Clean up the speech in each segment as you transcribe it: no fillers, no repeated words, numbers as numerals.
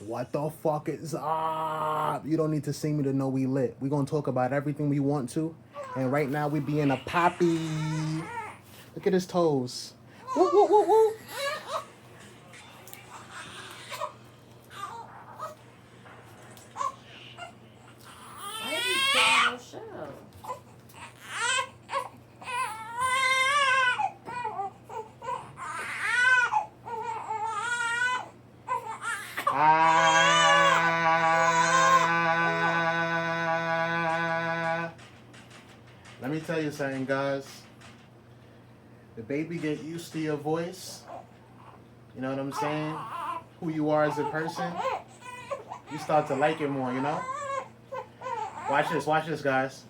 What the fuck is up? You don't need to see me to know we lit. We gonna talk about everything we want to. And right now we be in a poppy. Look at his toes. Woo, woo, woo, woo. Why is he killing your show? Let me tell you something, guys. The baby get used to your voice. You know what I'm saying? Who you are as a person. You start to like it more, you know? Watch this, guys.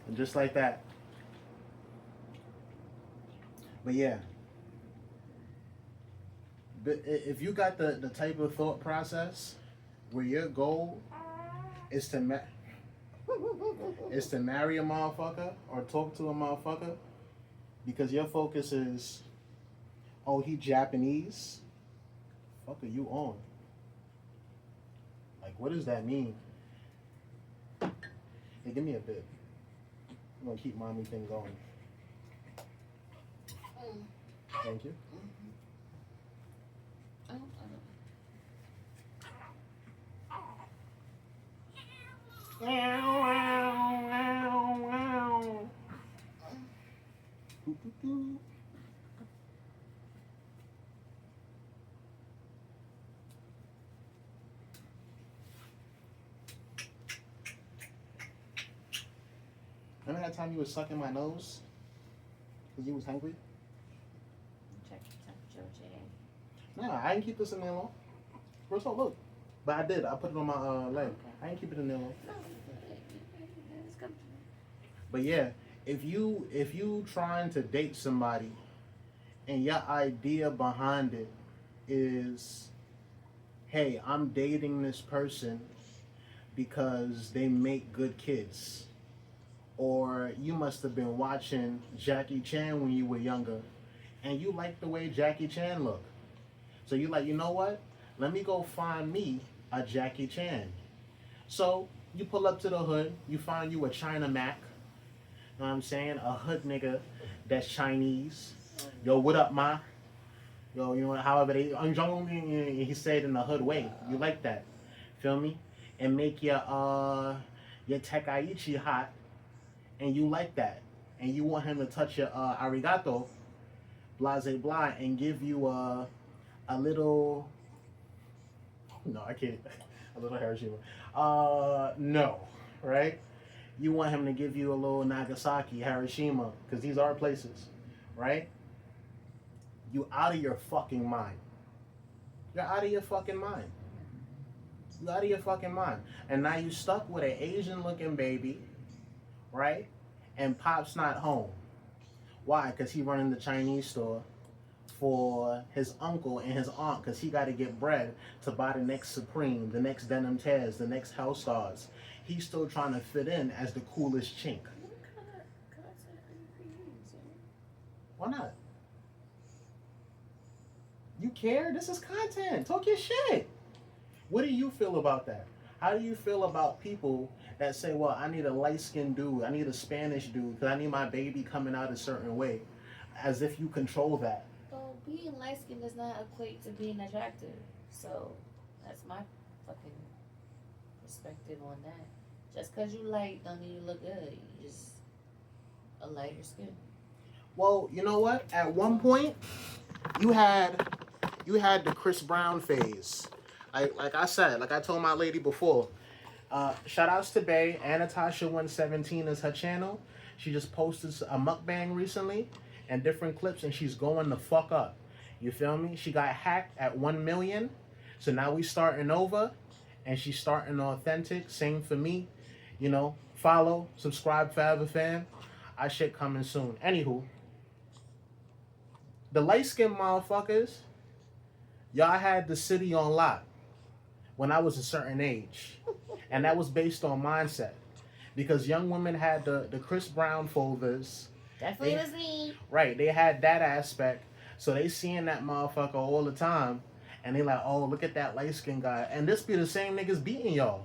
And just like that. But yeah. But if you got the type of thought process where your goal is to is to marry a motherfucker or talk to a motherfucker because your focus is, oh, he Japanese, fuck are you on? Like, what does that mean? Hey, give me a bit. I'm gonna keep mommy thing going. Thank you. Remember that time you was sucking my nose because you was hungry? Check your temperature, Jay. Nah, I didn't keep this in there long. First of all, look. But I did. I put it on my leg. Okay. I didn't keep it in there long. No, it's comfortable. But yeah, if you trying to date somebody and your idea behind it is, hey, I'm dating this person because they make good kids. Or you must have been watching Jackie Chan when you were younger and you like the way Jackie Chan looked. So you like, you know what? Let me go find me a Jackie Chan. So you pull up to the hood, you find you a China Mac, you know what I'm saying? A hood nigga that's Chinese. Yo, what up, ma? Yo, you know, however they, he said in the hood way. You like that. Feel me? And make your tekaichi hot, and you like that. And you want him to touch your arigato, blase blah, and give you a little, no, I can't, a little Hiroshima. No, right? You want him to give you a little Nagasaki, Hiroshima, because these are places, right? You out of your fucking mind. You're out of your fucking mind. You out of your fucking mind. And now you stuck with an Asian looking baby, right? And Pop's not home. Why? Because he running the Chinese store for his uncle and his aunt because he got to get bread to buy the next Supreme, the next Denim Tears, the next Hellstars. He's still trying to fit in as the coolest chink. What kind of content are you creating? Why not? You care? This is content. Talk your shit. What do you feel about that? How do you feel about people that say, well, I need a light-skinned dude, I need a Spanish dude, because I need my baby coming out a certain way, as if you control that? So being light skinned does not equate to being attractive. So that's my fucking perspective on that. Just because you light don't mean you look good. You just a lighter skin. Well, you know what? At one point, you had the Chris Brown phase. Like I said, like I told my lady before, shout outs to Bay. Anatasha117 is her channel. She just posted a mukbang recently and different clips, and she's going the fuck up. You feel me? She got hacked at 1 million. So now we starting over, and she's starting authentic. Same for me. You know, follow, subscribe, Forever Fan. Our shit coming soon. Anywho, the light skinned motherfuckers, y'all had the city on lock when I was a certain age. And that was based on mindset. Because young women had the Chris Brown folders. Definitely They was me. right, they had that aspect. So they seeing that motherfucker all the time. And they like, oh, look at that light skinned guy. And this be the same niggas beating y'all.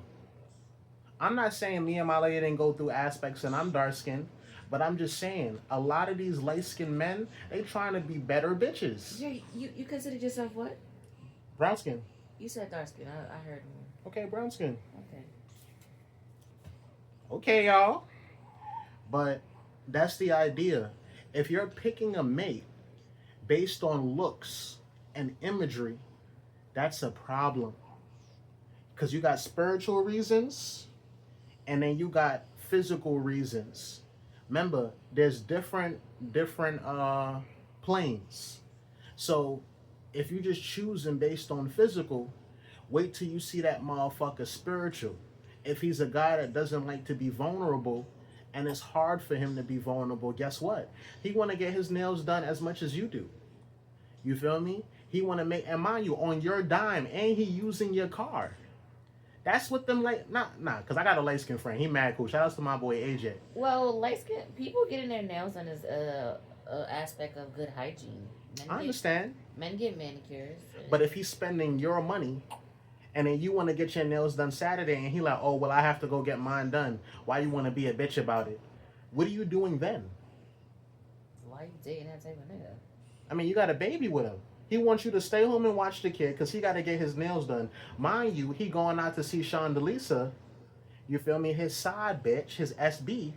I'm not saying me and my lady didn't go through aspects and I'm dark skinned, but I'm just saying a lot of these light skinned men, they trying to be better bitches. You considered yourself what? Brown skin. You said dark skin. I heard more. Okay, brown skin. Okay. Okay, y'all. But that's the idea. If you're picking a mate based on looks and imagery, that's a problem. Because you got spiritual reasons and then you got physical reasons. Remember, there's different planes. So if you just choosing based on physical, wait till you see that motherfucker spiritual. If he's a guy that doesn't like to be vulnerable and it's hard for him to be vulnerable, guess what? He want to get his nails done as much as you do. You feel me? He want to make, and mind you, on your dime, and he using your car. That's what them like, nah, because I got a light skinned friend. He mad cool. Shout out to my boy AJ. Well, light skin people getting their nails done is a aspect of good hygiene. I understand. Men get manicures. But if he's spending your money and then you want to get your nails done Saturday and he like, oh, well, I have to go get mine done. Why you want to be a bitch about it? What are you doing then? Why you dating that type of nigga? I mean, you got a baby with him. He wants you to stay home and watch the kid because he got to get his nails done. Mind you, he going out to see Shondelisa, you feel me, his side bitch, his SB,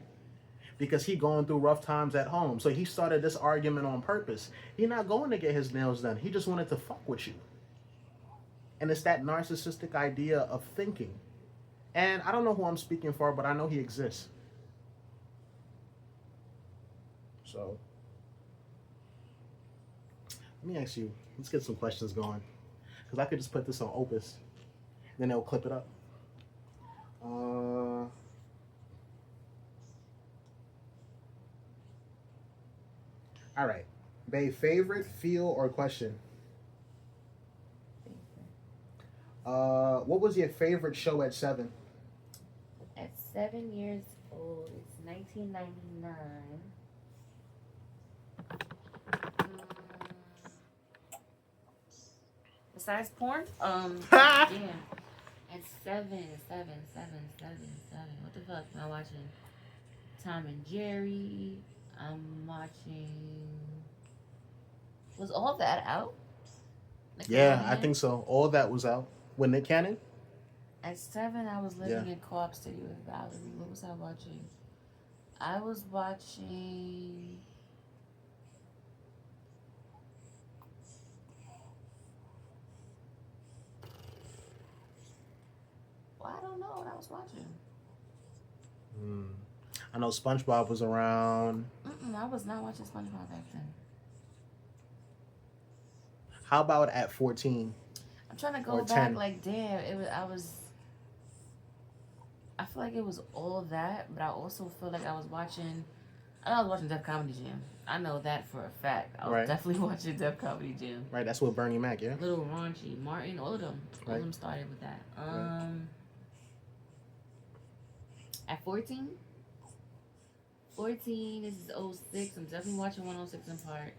because he going through rough times at home. So he started this argument on purpose. He not going to get his nails done. He just wanted to fuck with you. And it's that narcissistic idea of thinking. And I don't know who I'm speaking for, but I know he exists. So, let me ask you, let's get some questions going. Because I could just put this on Opus. Then they'll clip it up. All right. Babe, favorite, feel, or question? What was your favorite show at 7? At 7 years old, it's 1999. Besides porn, yeah. At 7. What the fuck am I watching? Tom and Jerry. I'm watching. Was all that out? Yeah, I think so. All that was out. When Nick Cannon? At 7, I was living in Co-op City with Valerie. What was I watching? I was watching. Well, I don't know what I was watching. I know SpongeBob was around. I was not watching SpongeBob back then. How about at 14? I'm trying to go Or back. 10. Like, damn, I feel like it was all that, but I also feel like I was watching. I know I was watching Def Comedy Jam. I know that for a fact. I was definitely watching Def Comedy Jam. Right, that's with Bernie Mac, yeah? Little Raunchy, Martin, all of them. All of them started with that. At 14, this is '06. I'm definitely watching 106 in Park.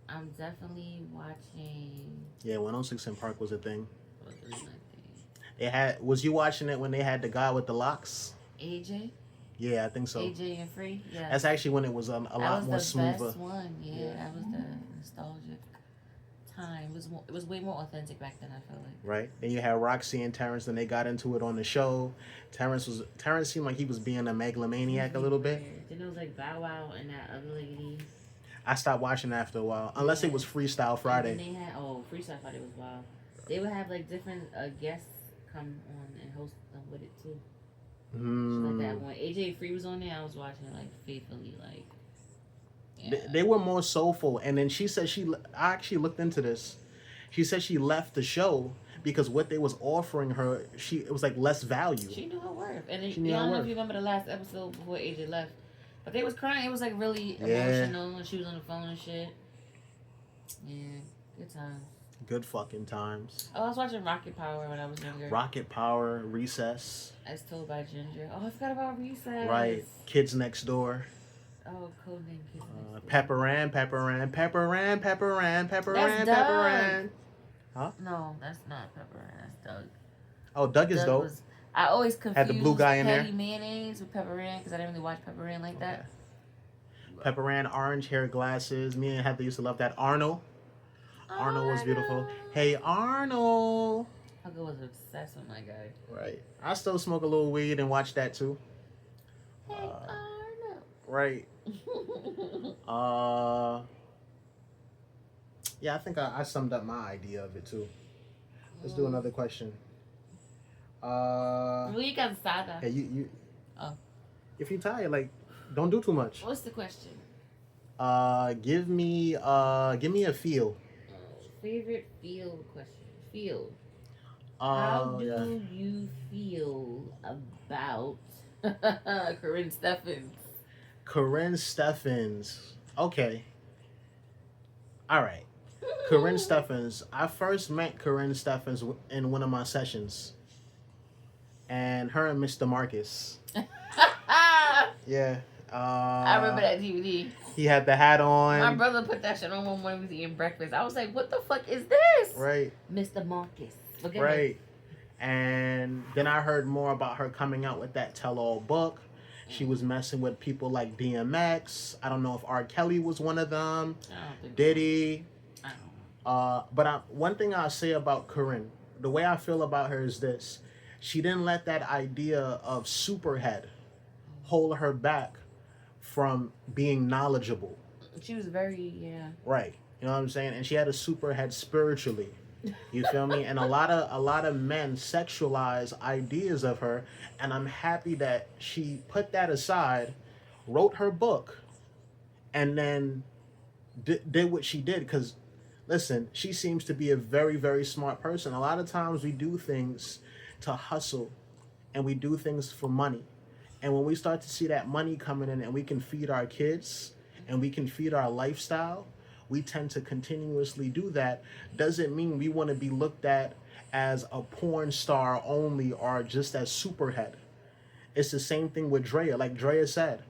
I'm definitely watching. Yeah, 106 in Park was a thing. What was my thing? Was you watching it when they had the guy with the locks? AJ? Yeah, I think so. AJ and Free? Yeah. That's actually when it was a lot more smoother. That was the best one. Yeah, that was the nostalgic time. It was way more authentic back then, I feel like. Right. Then you had Roxy and Terrence, and they got into it on the show. Terrence seemed like he was being a megalomaniac a little bit. Then it was like Bow Wow and that other lady. I stopped watching after a while, unless it was Freestyle Friday. And they had Freestyle Friday was wild. They would have like different guests come on and host them with it too. Like that. When AJ Free was on there, I was watching it like faithfully, like. Yeah. They were more soulful, and then she said I actually looked into this. She said she left the show because what they was offering her, it was like less value. She knew her worth, and then, I don't know if you remember the last episode before AJ left, but they was crying. It was like really emotional, and she was on the phone and shit. Yeah, good times. Good fucking times. Oh, I was watching Rocket Power when I was younger. Rocket Power, Recess. As told by Ginger. Oh, I forgot about Recess. Right. Kids Next Door. Oh, codename Kids Next Door. Pepper Ann, Pepper Ann, Pepper Ann, Pepper Ann, Pepper That's Ann, Doug. Pepper Ann. Huh? No, that's not Pepper Ann. That's Doug. Oh, Doug is dope. Was. I always confused Had the blue guy in Petty there. Mayonnaise with Pepper Ann because I didn't really watch Pepper Ann like that. Pepper Ann, orange hair, glasses. Me and Heather used to love that. Arnold. Arnold was beautiful. Hey, Arnold. Hugger was obsessed with my guy. Right. I still smoke a little weed and watch that too. Hey, Arnold. Right. Yeah, I think I summed up my idea of it too. Let's do another question. Really cansada. Hey, you. Oh. If you're tired, like, don't do too much. What's the question? Give me a feel. Favorite field question. Field. How do you feel about Corinne Steffens? Corinne Steffens. Okay. All right. Corinne Steffens. I first met Corinne Steffens in one of my sessions. And her and Mr. Marcus. Yeah. I remember that DVD. He had the hat on. My brother put that shit on one morning. We was eating breakfast. I was like, "What the fuck is this?" Right. Mr. Marcus. Right. And then I heard more about her coming out with that tell-all book. She was messing with people like DMX. I don't know if R. Kelly was one of them. Diddy. But one thing I'll say about Corinne, the way I feel about her is this. She didn't let that idea of superhead hold her back from being knowledgeable. She was very, Right. You know what I'm saying? And she had a superhead spiritually. You feel me? And a lot of men sexualize ideas of her, and I'm happy that she put that aside, wrote her book, and then did what she did. Because listen, she seems to be a very, very smart person. A lot of times we do things to hustle, and we do things for money. And when we start to see that money coming in and we can feed our kids and we can feed our lifestyle, we tend to continuously do that. Doesn't mean we want to be looked at as a porn star only or just as superhead. It's the same thing with Drea. Like Drea said,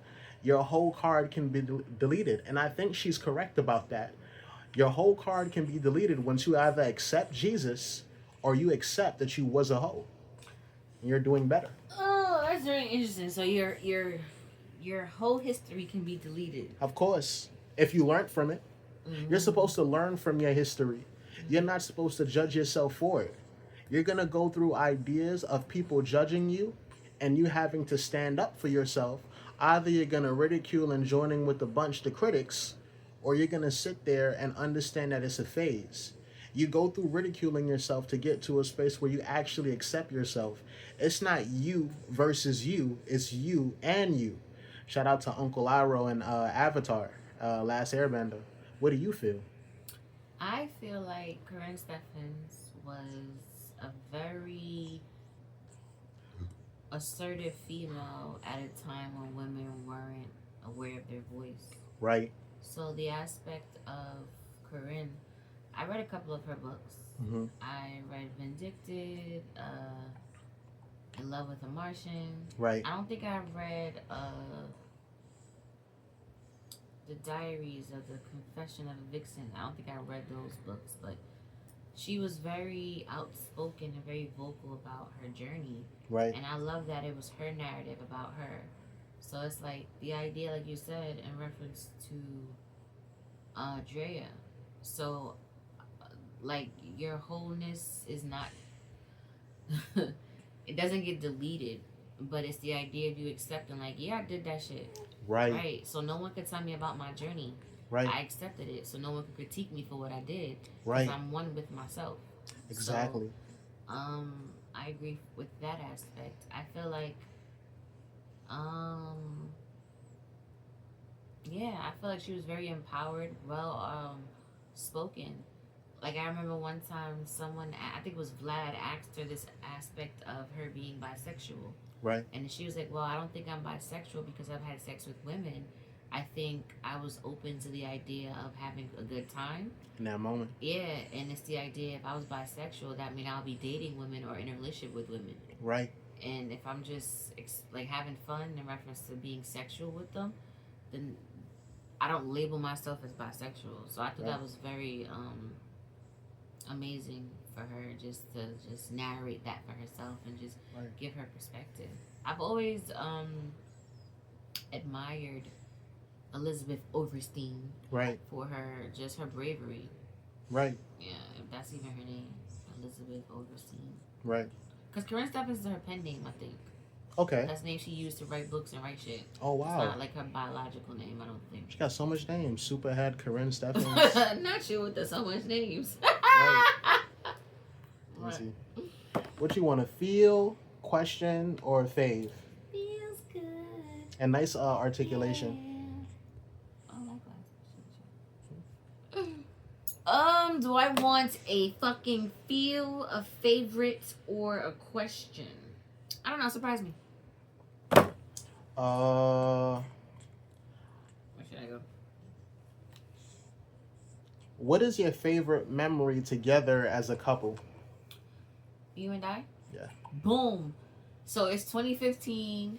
your whole card can be deleted. And I think she's correct about that. Your whole card can be deleted once you either accept Jesus or you accept that you was a hoe. And you're doing better. Oh, that's very interesting. So your whole history can be deleted. Of course. If you learned from it. Mm-hmm. You're supposed to learn from your history. You're not supposed to judge yourself for it. You're going to go through ideas of people judging you and you having to stand up for yourself. Either you're going to ridicule and joining with a bunch of critics, or you're going to sit there and understand that it's a phase. You go through ridiculing yourself to get to a space where you actually accept yourself. It's not you versus you. It's you and you. Shout out to Uncle Iroh and Avatar, Last Airbender. What do you feel? I feel like Corinne Steffens was a very assertive female at a time when women weren't aware of their voice. Right. So the aspect of Corinne, I read a couple of her books. Mm-hmm. I read Vindicted, In Love with a Martian. Right. I don't think I read The Diaries of the Confession of a Vixen. I don't think I read those books, but she was very outspoken and very vocal about her journey. Right. And I love that it was her narrative about her. So it's like the idea, like you said, in reference to Drea. So, like, your wholeness is not, it doesn't get deleted, but it's the idea of you accepting, like, yeah, I did that shit. Right. Right. So no one could tell me about my journey. Right. I accepted it. So no one could critique me for what I did. Right. Because I'm one with myself. Exactly. So, I agree with that aspect. I feel like, yeah, I feel like she was very empowered, well, spoken. Like, I remember one time someone, I think it was Vlad, asked her this aspect of her being bisexual. Right. And she was like, well, I don't think I'm bisexual because I've had sex with women, I think I was open to the idea of having a good time. In that moment. Yeah, and it's the idea if I was bisexual, that means I'll be dating women or in a relationship with women. Right. And if I'm just like having fun in reference to being sexual with them, then I don't label myself as bisexual. So I thought Right. that was very amazing for her just to just narrate that for herself and just Right. give her perspective. I've always admired Elizabeth Overstein Right. for her bravery. Right. Yeah, if that's even her name, Elizabeth Overstein. Right. Because Corinne Stephens is her pen name, I think. Okay. That's the name she used to write books and write shit. Oh It's wow. not like her biological name, I don't think. She got so much names. Superhead, Corinne Stephens. Not sure with the so much names. Right. Let me Right. see. What you want to feel, question, or fave? Feels good. And nice articulation. Yeah. Oh, likewise. Do I want a fucking feel, a favorite, or a question? I don't know. Surprise me. Uh, Where should I go? what is your favorite memory together as a couple? You and I? Yeah. Boom. So it's 2015.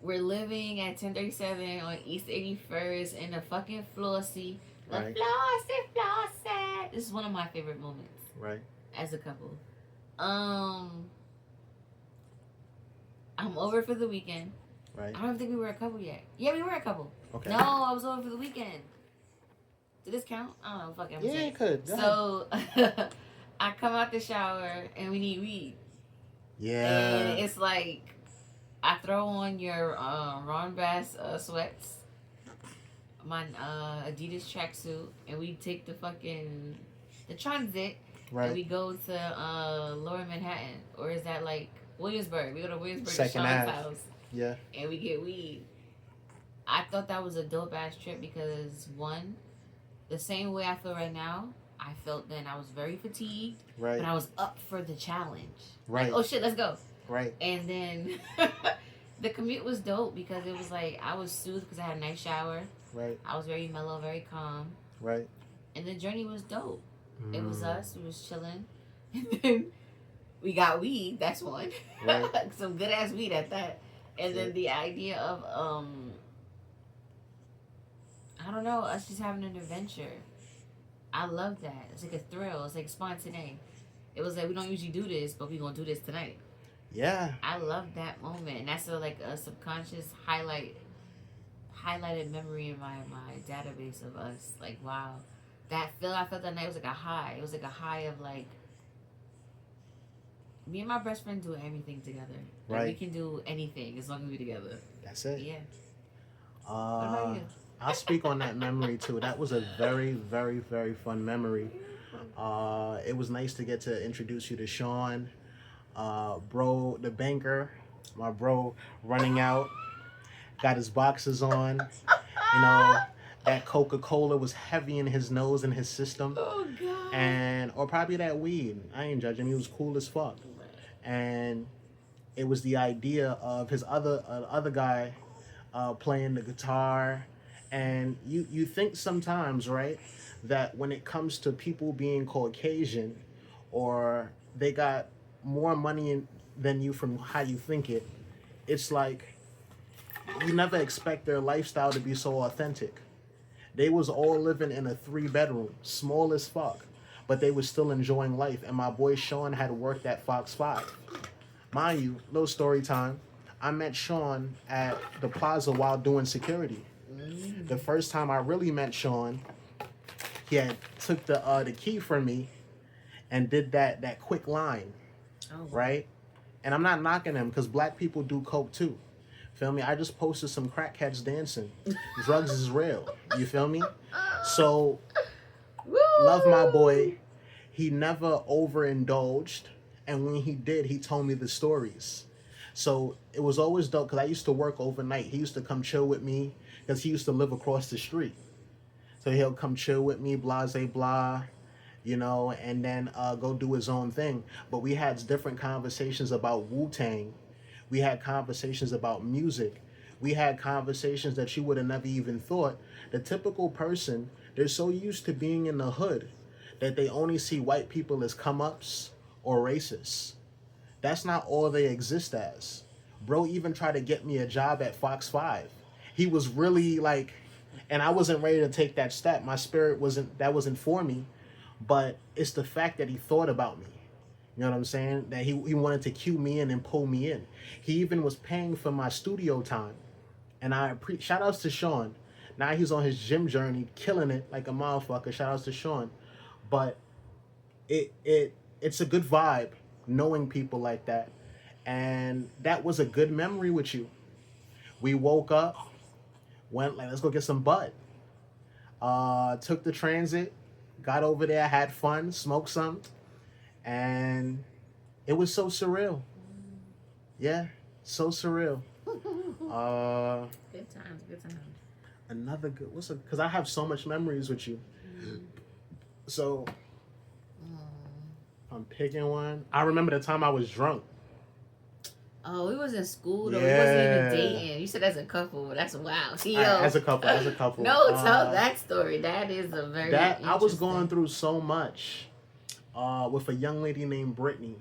We're living at 1037 on East 81st in the fucking Flossie. The Right. Flossie. This is one of my favorite moments Right. as a couple. I'm over for the weekend. Right. I don't think we were a couple yet. Yeah, we were a couple. Okay. No, I was over for the weekend. Did this count? I don't know. Fuck it. I'm Yeah, saying. it could. Go ahead. So I come out the shower and we need weed. Yeah. And it's like I throw on your Ron Bass sweats, my Adidas tracksuit, and we take the transit, Right. and we go to Lower Manhattan, or is that like Williamsburg? We go to Williamsburg to Second Sean's Ave. house, Yeah. and we get weed. I thought that was a dope ass trip because one, the same way I feel right now, I felt then. I was very fatigued, Right. but I was up for the challenge. Right. Like, oh shit, let's go. Right. And then the commute was dope because it was like I was soothed because I had a nice shower. Right. I was very mellow, very calm, Right. and the journey was dope. It was Mm. us. We was chilling, and then we got weed. That's one. Right. Some good ass weed at that. And then Right. the idea of I don't know, us just having an adventure. I love that. It's like a thrill. It's like spontaneous. It was like we don't usually do this, but we gonna do this tonight. Yeah. I love that moment, and that's like a subconscious highlighted memory in my database of us. Like, wow, that feel I felt that night was like a high. It was like a high of like me and my best friend do everything together. Like, we Right. can do anything as long as we together. That's it. Yeah. What about you? I'll speak on that memory too. That was a very, very, very fun memory. It was nice to get to introduce you to Sean, bro, the banker, my bro, running out, got his boxes on. You know, that Coca-Cola was heavy in his nose and his system, Oh God. and or probably that weed. I ain't judging. He was cool as fuck, and it was the idea of his other guy playing the guitar. And you think sometimes, right, that when it comes to people being Caucasian or they got more money than you from how you think it, it's like you never expect their lifestyle to be so authentic. They was all living in a 3-bedroom, small as fuck, but they was still enjoying life. And my boy Sean had worked at Fox 5. Mind you, little story time. I met Sean at the plaza while doing security. The first time I really met Sean, he had took the key from me and did that quick line, Oh, right? And I'm not knocking him because black people do coke too. Feel me? I just posted some crackheads dancing. Drugs is real. You feel me? So Woo! love my boy. He never overindulged, and when he did, he told me the stories. So it was always dope because I used to work overnight. He used to come chill with me because he used to live across the street. So he'll come chill with me, blah, blah, you know, and then go do his own thing. But we had different conversations about Wu-Tang. We had conversations about music. We had conversations that you would have never even thought. The typical person, they're so used to being in the hood that they only see white people as come ups or racists. That's not all they exist as. Bro even tried to get me a job at Fox 5. He was really like, and I wasn't ready to take that step. My spirit wasn't for me, but it's the fact that he thought about me. You know what I'm saying? That he wanted to cue me in and pull me in. He even was paying for my studio time. And shout outs to Sean. Now he's on his gym journey, killing it like a motherfucker. Shout outs to Sean. But it's a good vibe knowing people like that. And that was a good memory with you. We woke up, went like let's go get some bud. Took the transit, got over there, had fun, smoked some, and it was so surreal. Yeah, so surreal. Uh, Good times, good times. Another good what's a because I have so much memories with you. So I'm picking one. I remember the time I was drunk. Oh, we was in school though. Yeah. We wasn't even dating. You said as a couple. That's wild. See, yo. As a couple. No, tell that story. That is a very that I was interesting. going through so much with a young lady named Brittany,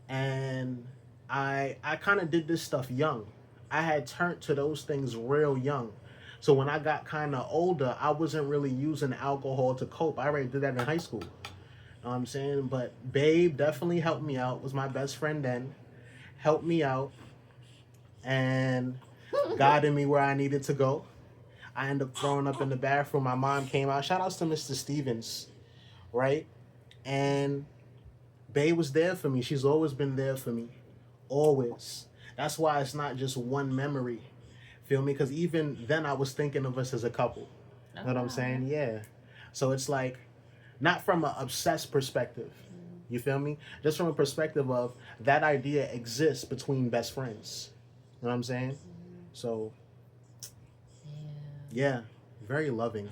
and I kind of did this stuff young. I had turned to those things real young. So when I got kind of older, I wasn't really using alcohol to cope. I already did that in high school. You know what I'm saying? But Babe definitely helped me out. Was my best friend then. Helped me out and guided me where I needed to go. I ended up throwing up in the bathroom. My mom came out. Shout outs to Mr. Stevens, right? And Babe was there for me. She's always been there for me. Always. That's why it's not just one memory. Feel me? Because even then I was thinking of us as a couple. You know what I'm saying? Yeah. So it's like, not from an obsessed perspective. You feel me? Just from a perspective of that idea exists between best friends. You know what I'm saying? So, yeah, very loving.